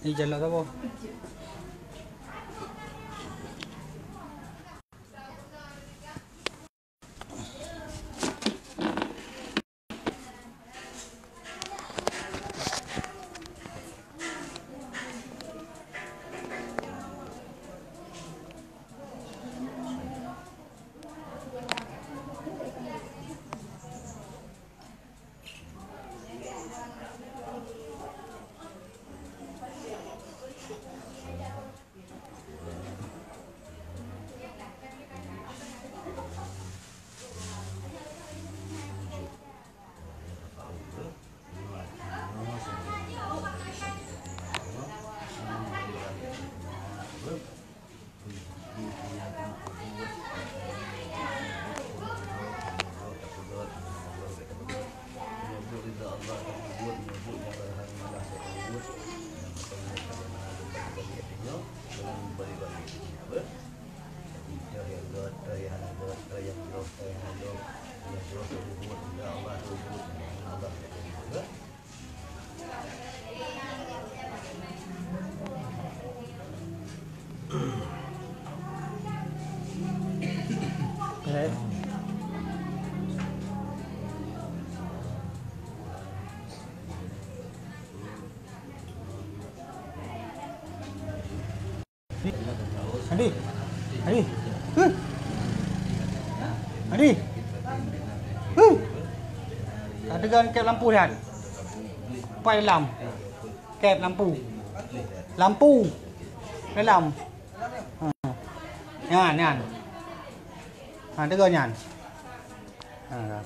Đi chân là đâu? Thế. Adi. Adi. Adi. Tegan kep lampu dah. Pai dalam. Kep lampu. Lampu. Dalam. Nyan, nyan. Tegan nyan. Dah.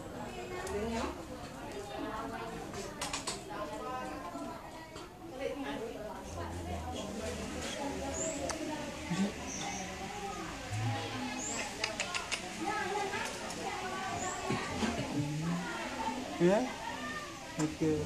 Ya. Okey.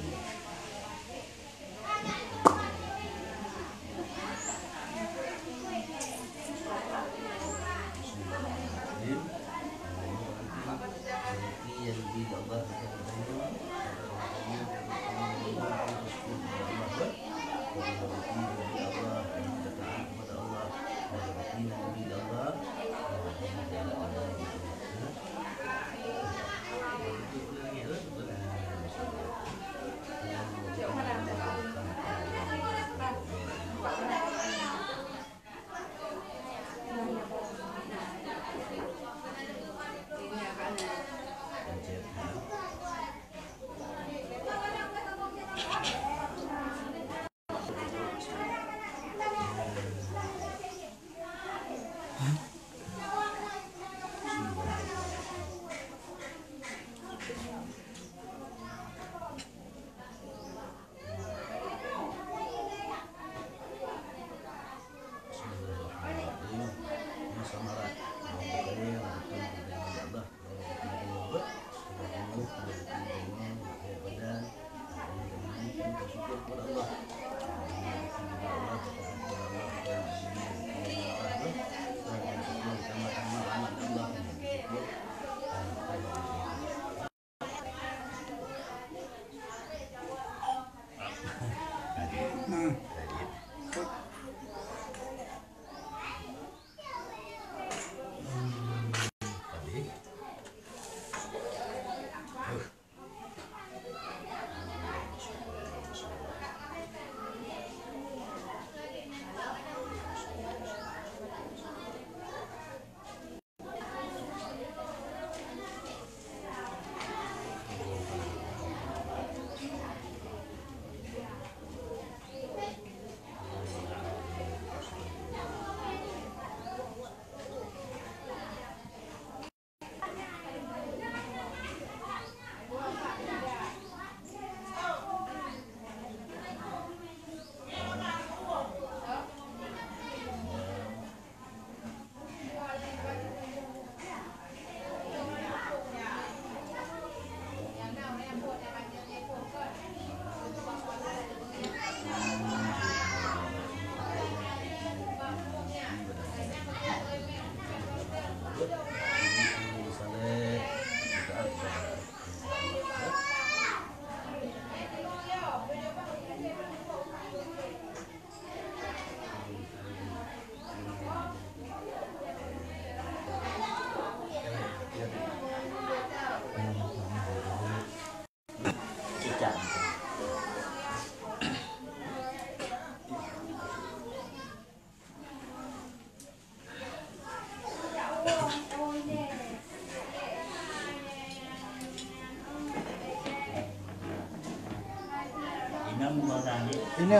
Ini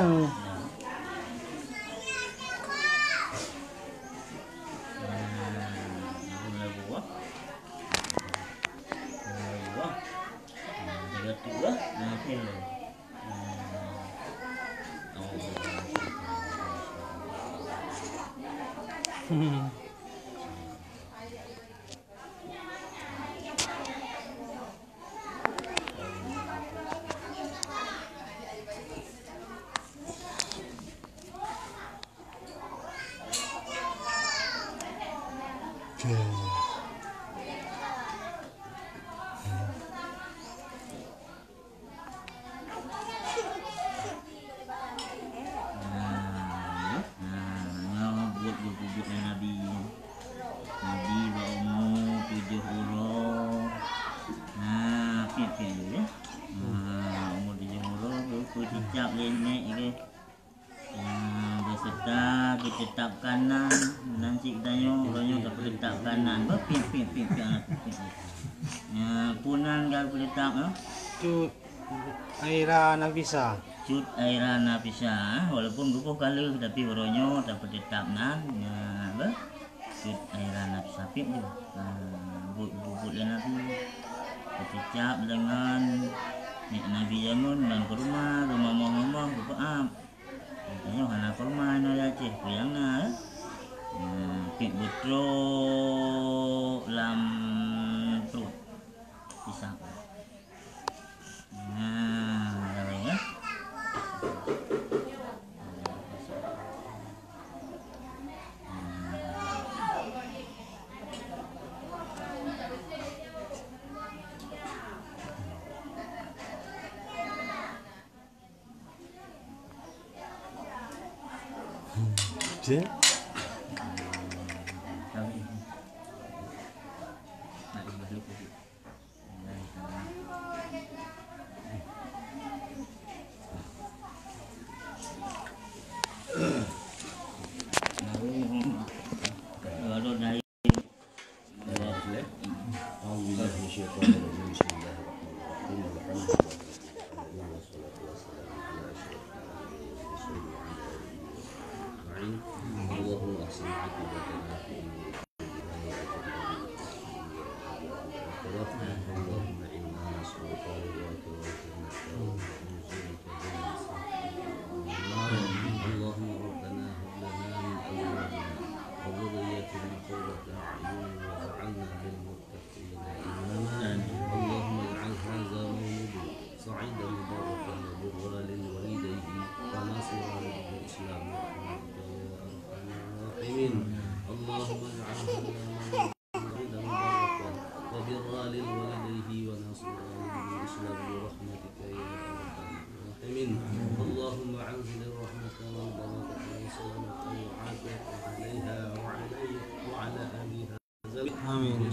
Cicak nenek ke beserta ditetap kanan nanti danyo ronyo ke ditetap kanan berpip ya punan gal ditetap Cut Aira Nafisa. Cut Aira Nafisa walaupun buku kali tapi ronyo dapat ditetap nan ya ber Cut Aira Nafisa pip je bubut nabi dicap dengan Nabi Jamun dan ke rumah ngomong buka katanya hana ke rumah na ceh kuyang na pik butro lam perut pisah ya Je. آمين.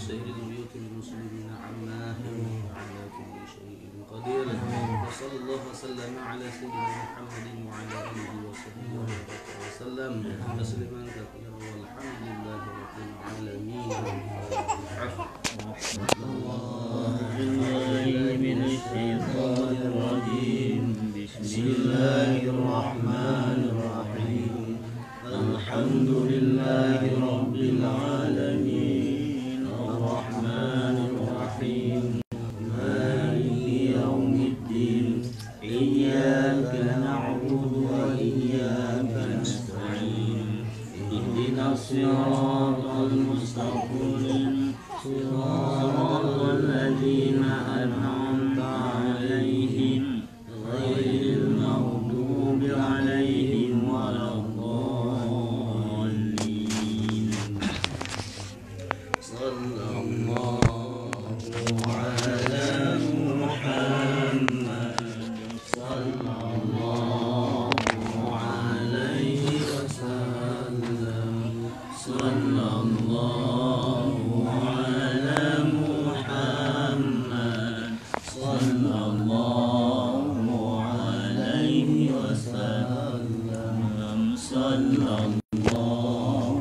سائر البيوت المسلمين عما على كل شيء قدير. وصلى الله وسلم على سيدنا محمد وعلى آله وصحبه وسلم تسليما كثيرا والحمد لله رب العالمين. من الشيطان الرجيم بسم الله الرحمن الرحيم الحمد لله رب العالمين الرحمن الرحيم مالك يوم الدين إياك نعبد وإياك نستعين اهدنا الصراط المستقيم صراط الذين أنعمت عليهم غير المغضوب عليهم ولا الضالين. صلى الله على محمد صلى الله عليه وسلم صلى الله على محمد صلى الله عليه وسلم صلى الله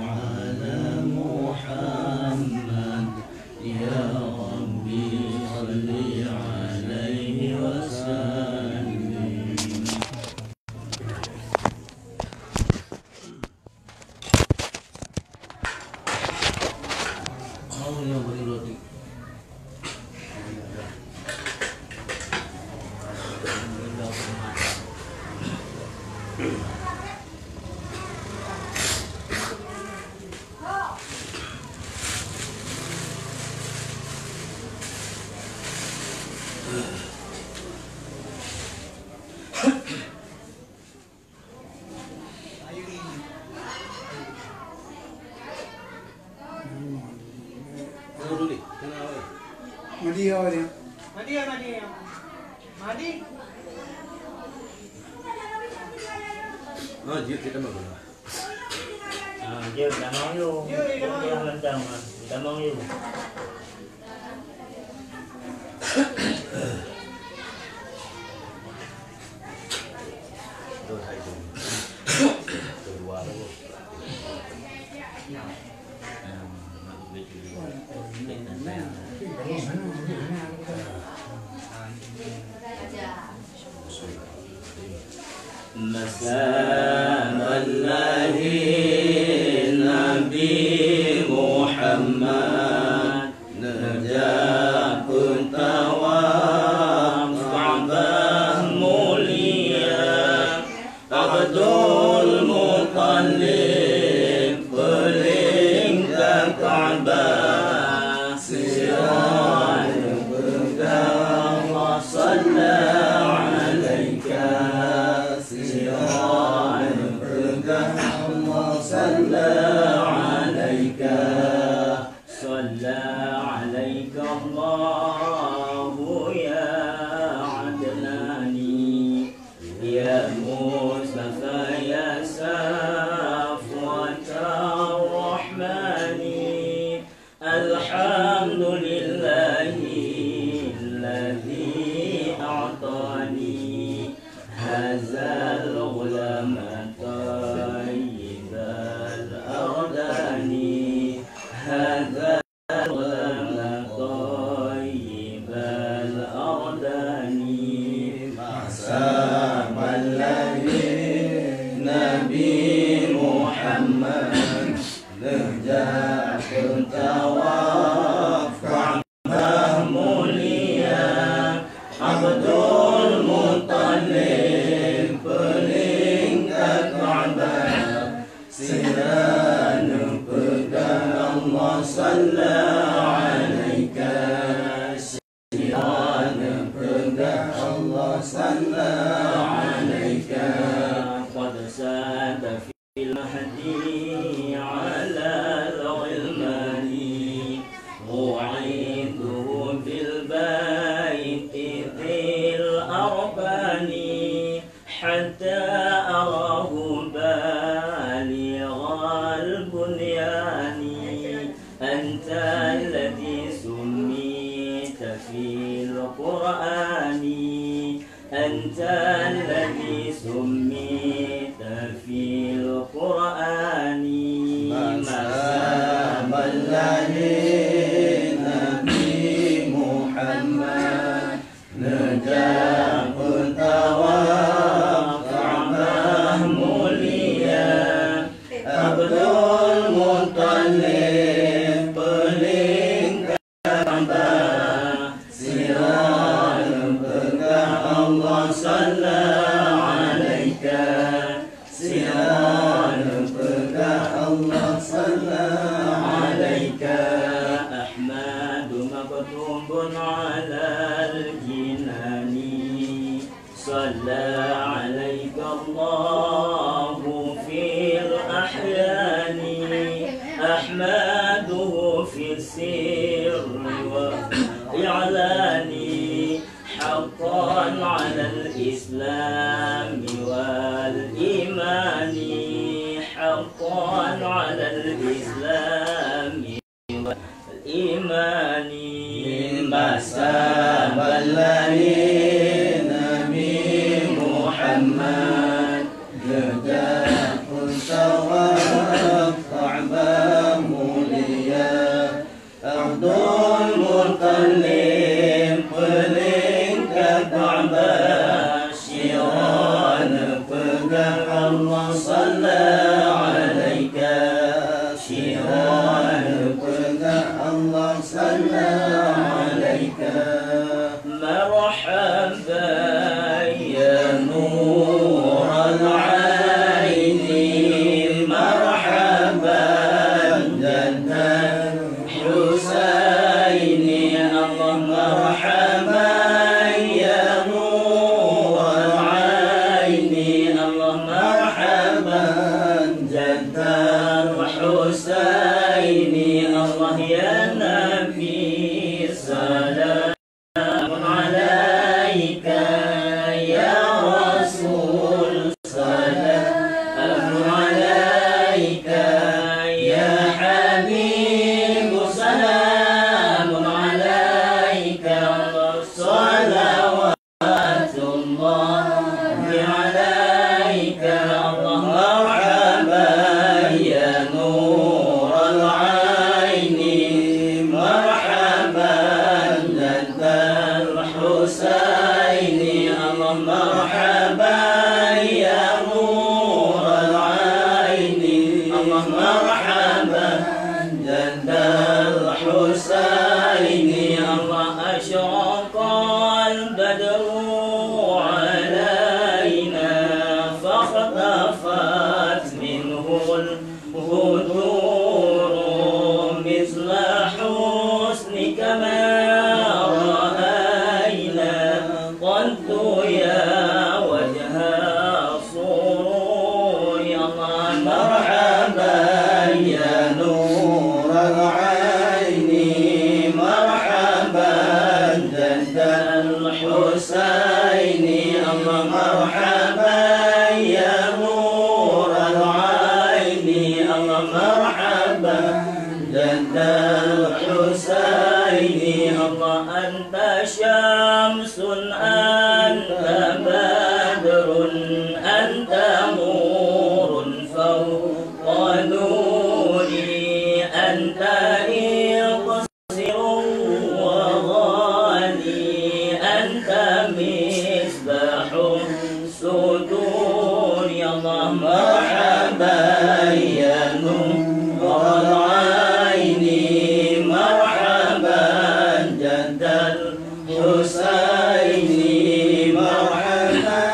على محمد يا ربي صل عليه وسلم. Mandi apa dia? Oh, dia kita mau guna. Dia dah mau you. Dia rendam. Dah mau you. Dua hai tu. Dua lalu. مساء الله Nabi Muhammad Najah tawaf Ka'bah mulia Abdul Muttalib Peling ke Ka'bah Sirah berdah Allah sallallahu صلى عليك الله يا عدناني يا مصطفى يا صفوة الرحمن الحمد لله الذي أعطاني هذا الغلام هذا الغلام طيب الأرداني مسام الذي نبي محمد نجاح تواف كعبة موليا عبد المطلب peling ke Ka'bah sinan Allah صلى عليك سيران perdah Allah صلى عليك قد ساد في المهدي على الغلمان وعيده بالبيت ذي الأربان حتى أراه بالغ البنيان أنت الذي سميت في القرآن أنت الذي سميت في القرآن مسام الذي نبي محمد نجاح تواف كعبة موليا عبد المطلب Allah sallallahu alaika siran perdah Allah sallallahu alaika Ahmadu maktubun ala al-jinani sallallahu alaika Allahu fil ahyani Ahmaduhu fil sirri wa i'lani حقا على الإسلام والإيمان حقا على الإسلام والإيمان مسام الذين نبي محمد نجاح تواف كعبة موليا عبد المطلب Ka'bah syiran pegang Allah sallallahu alaika syiran pegang Allah sallallahu alaika marhaban ya nur al-aini marhaban jannah Husaini Allah Allah marhaba jadal Husaini Allah asyraqal badru alaina fakhtafat minhul huduru misla husnika ma ra'ayna qantu ya Husaini Allah marhaba ya nur al-aini Allah marhaba jadal Husaini Allah anta syamsun anta badrun anta nurun fawqa nuri anta مرحبا يا نور العين مرحبا جد الحسين مرحبا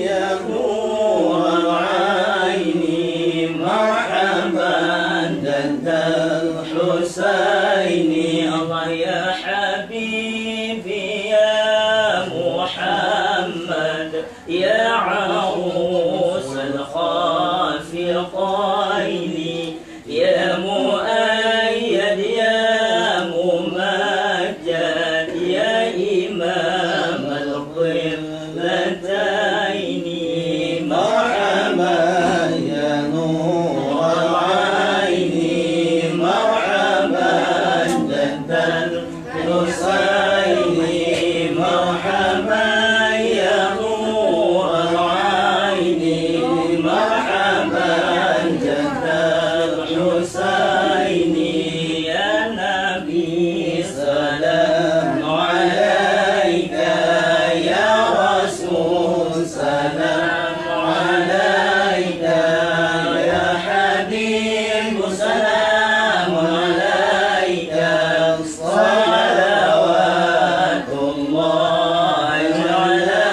يا نور العين مرحبا جد الحسين الله يا حبيبي يا محمد يا عروس الخافقين يا مؤيد يا ممجد يا إمام القبلتين مرحبا يا نور العين مرحبا جد الحسين مرحبا يا نور العين مرحبا جد الحسين يا نبي سلام عليك يا رسول سلام عليك يا حبيب سلام عليك صلوات الله عليك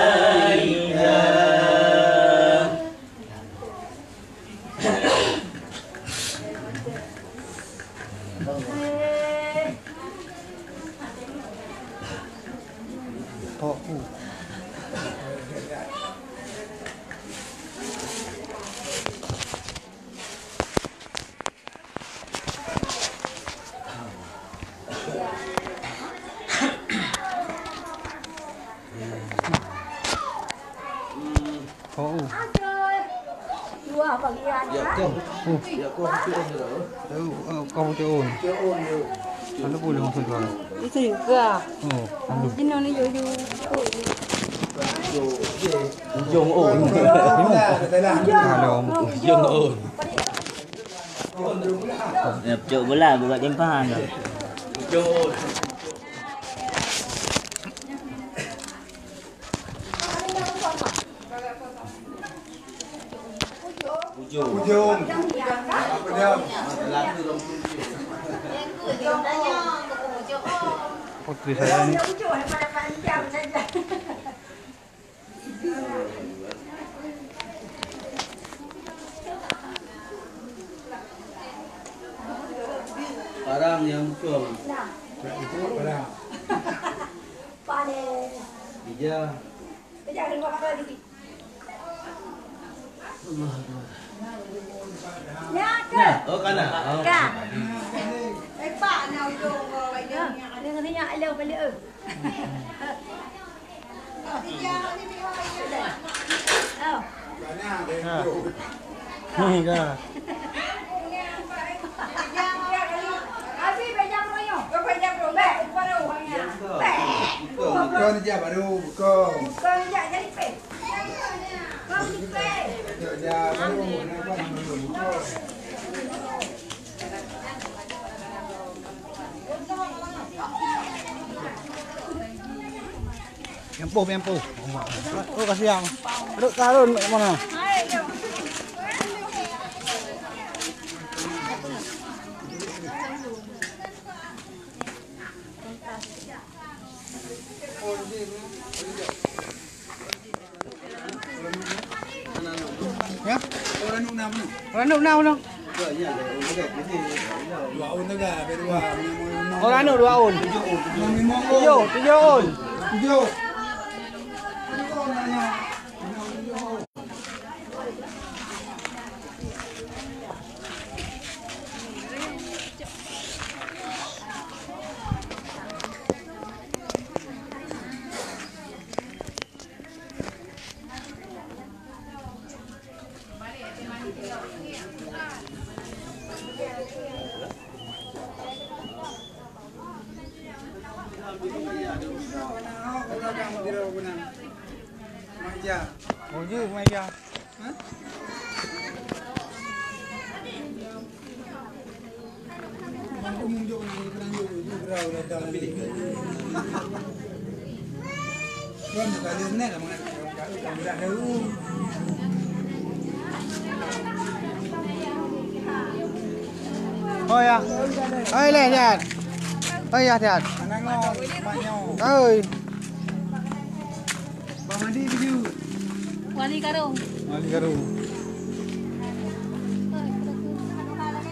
Dua bagian. Ya kau kita dah. Kau tu on. Kita on dia. Anda boleh masuk tuan. Itu juga. Oh, anda. Ini ni yo. Jong on. Kalau Jong on. Ya, cuk bola buat tempahan dah. Jong on. Ujung. Apa dia? Laki dalam putri saya ni. Parang yang betul. Itu parang. Paling. Iya. Jangan lupa apa lagi. Ya, ke? Oh, kana. Ka. Pak nào dùng vậy đó. Đừng có thấy nhại lâu phải lỡ. Đi ra đi đi thôi. Đâu? Ni ka. Con đi ra bà đu con. Con dạ ra đi phê. Con đi phê. Giờ ra bà đu này con làm được con. Empo. Oh, kasih yang. Duduk karun mana? Ranuk now no. Dua on juga, berdua. Oh ranuk 2 on. 7 on. 7. Oh je Maya. Oh ya. Ơi lẹ nhạt. Ơi ya nhạt. Ơi. Bang mandi biju. Wali karung. Mali karu.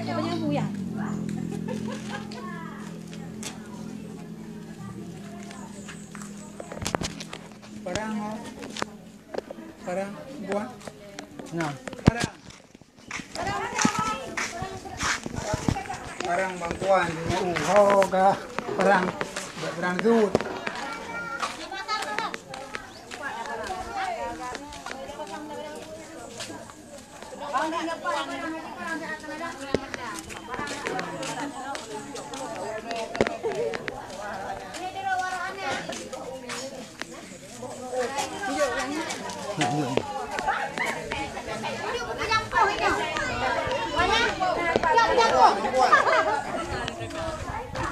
Apa dia buyar? Parang buat. Nah. Parang bangkuan. Oh, ka. Parang dud.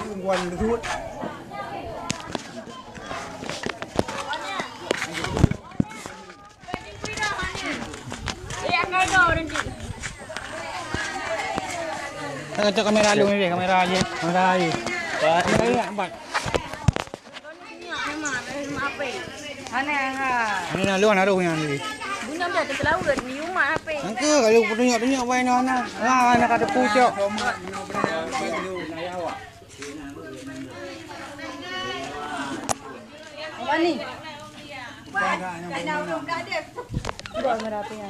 Bangkuan dud. Kita cek kamera lu ni, kamera aja. Kamera aja. Kamera ni nampak. Ini nak lu nak yang ni. Bunyi dia terlalu ni rumah apa? Angka kalau tunjuk baik nak. Ah nak ada pucuk. Apa ni? Buat berapa ya?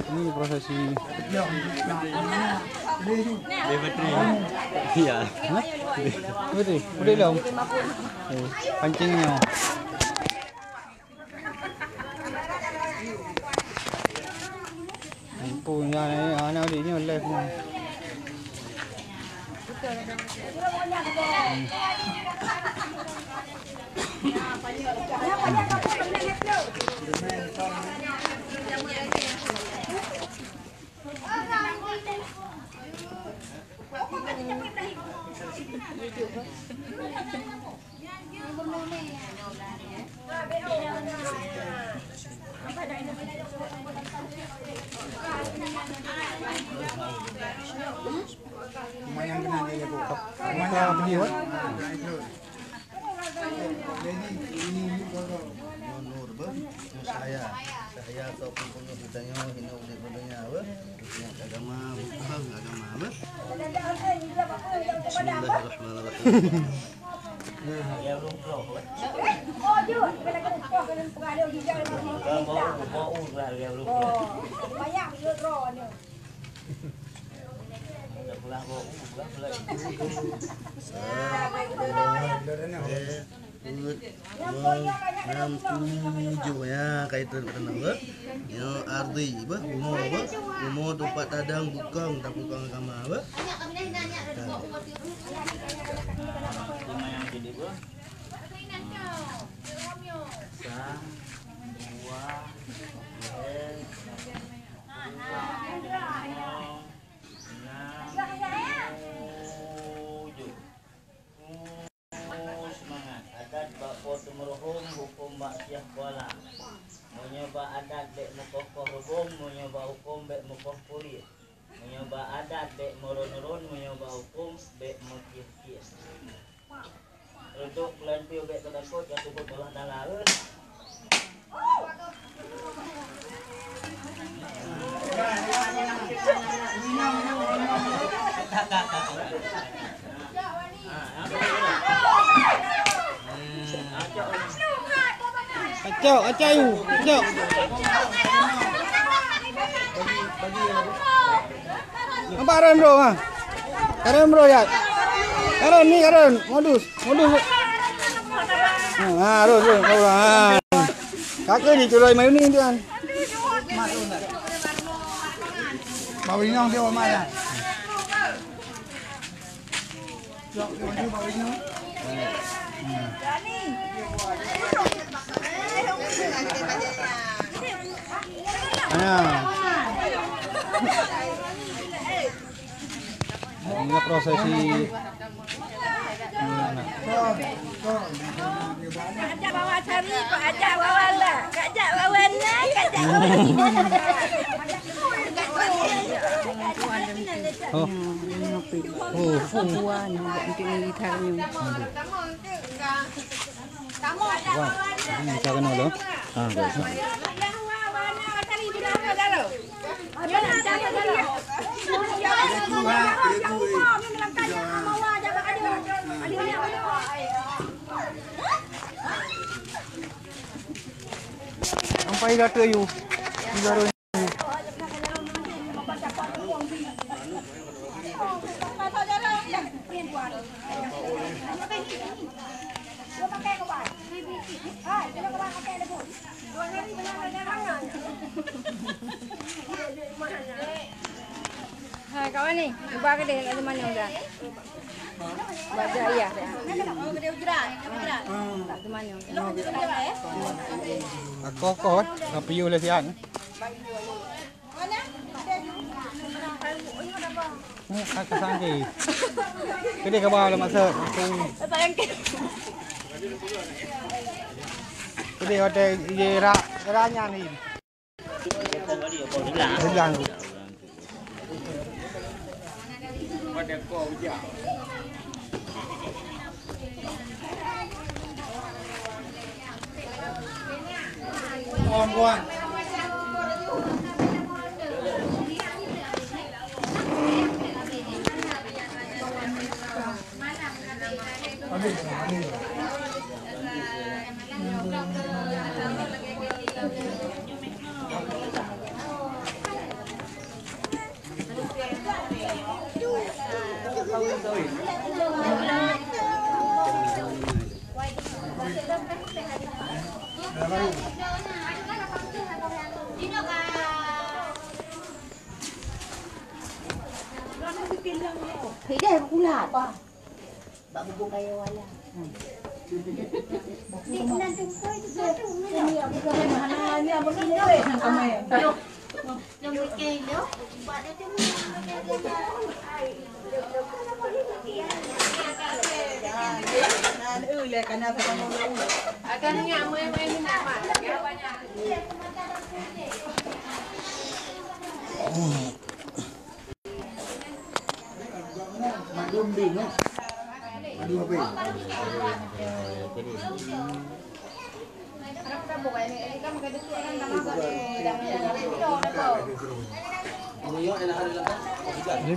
Ini prosesi. Iya. Betul. Betul lah. Pancingnya. Punya ni anak dia ni live ni. Lumayan benar dia tu. Lumayan beli what? Saya ataupun pengurus ditanya hina udik bedanya apa? Yang agama, bukan agama apa? Bismillahirrahmanirrahim. Ya belum pro. Oh, dia kena pengaruh hijau ni. Bau lah ya belum pro. Banyak dia draw ni. Dah pulang bau, pulang. Tujuh ya kaitan kata nama. Ya ardi apa? Umur tempat tadang bukang tak bukang agama apa? Lima yang jadi gua. Sang, dua, semangat adat bakpo tumurhum hukum maksiat kuala menyoba adat dek mukokoh rubum menyoba hukum bek mukoh kurir menyoba adat dek moron-ron menyoba hukum bek mukir-kir untuk pelantiu bek kedakut yang sebut olah dalaun Acau, acau, acau. Nampak Karen bro ha? Karen bro ya. Karen ni Karen, modus. Ha, terus. Ha. Kakak ni culai main ni tuan. Bawa inang dia orang mana? Jom dia bawa inang. Inilah prosesi Ajak bawa cari, kau ajak bawa lah. Kau ajak bawa lah, kau ajak bawa. Puan untuk militarnya. Kamu ajak bawa lah. Ini saya kenal dah. Ha, baik. Sampai kata you. Baru Hai kawan ni, ubah ke dia kat mana dah? Baca ayah dah. Oh, gede ujrat. Tak ke mana. aku tapi you lah siang. Ni kakak sangki. Kedai ke bawah lah masa. Kedai hotel ranya ni. Hilang. Puan. Tidak aku pula. Bak bubung kaya wala. Ni nan tumpai tu satu. Ni aku kena mana ni abang ni weh sampai. Yo. Yang weekend yo. Buat dia tu. Ulah kana kamu lu. Akan ni amai ni apa? Ya banyak. Madum bin no. Madum bin. Ini yo enak hari lepas. Ni